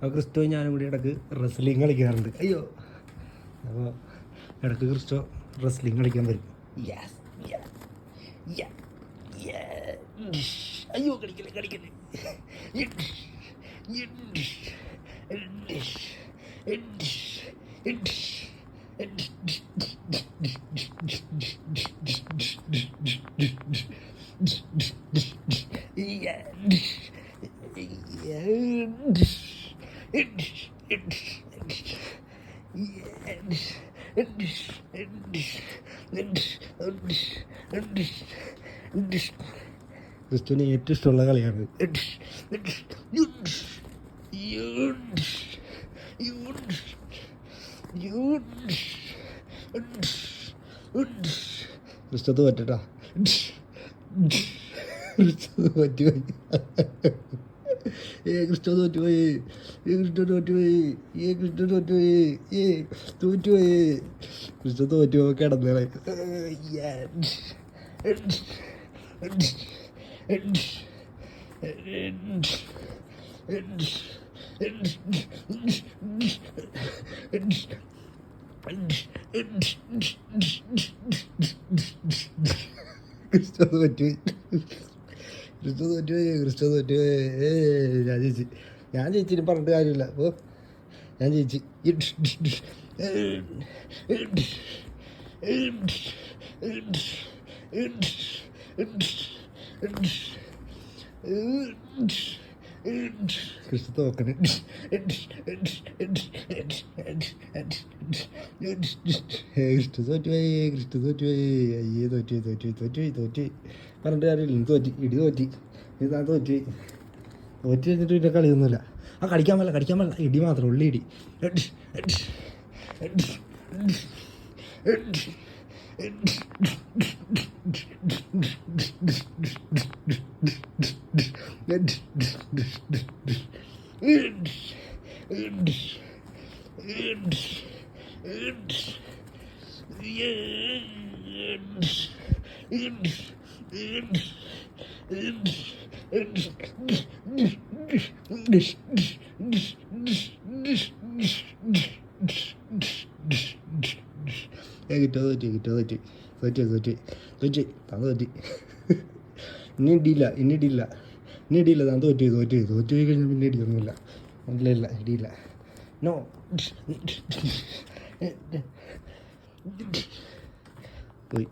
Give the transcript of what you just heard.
അപ്പോൾ ക്രിസ്റ്റോ ഞാനും കൂടി ഇടയ്ക്ക് റെസ്ലിംഗ് കളിക്കാറുണ്ട്. അയ്യോ, അപ്പോൾ ഇടയ്ക്ക് ക്രിസ്റ്റോ റെസ്ലിംഗ് കളിക്കാൻ വരും. യെസ്, അയ്യോ കളിക്കല്ലേ ക്രിസ്തുവിന് ഏറ്റവും ഇഷ്ടമുള്ള കളിയാണ്. ക്രിസ്തു തോറ്റാ, ക്രിസ്തു തോറ്റുപോയി, ക്രിസ്തു തോറ്റുപോയി, ക്രിസ്തു തോറ്റുപോയി കിടന്നേ. ക്രിസ്റ്റോ തോറ്റുപോയി. ഞാൻ ജയിച്ചിട്ട് പറഞ്ഞിട്ട് കാര്യമില്ല. അപ്പോൾ ഞാൻ ജയിച്ച്. ക്രിസ്റ്റോ തോക്കണേ. ക്രിസ്റ്റോ തോറ്റുപോയി. അയ്യേ തോറ്റുപോയി പറഞ്ഞിട്ട് കാര്യമില്ല. തോറ്റി ഞാൻ തോറ്റ് കഴിഞ്ഞിട്ട് പിന്നെ കളിയൊന്നുമില്ല. കളിക്കാൻ പറ്റില്ല, ഇടി മാത്രം, ഉള്ളി ഇടി. തോറ്റി ഇനി ഇടിയില്ല. ഞാൻ തോറ്റു പോയി കഴിഞ്ഞാൽ പിന്നെ ഇടിയൊന്നുമില്ല. ഇല്ല ഇടിയില്ല. നോ പോയി.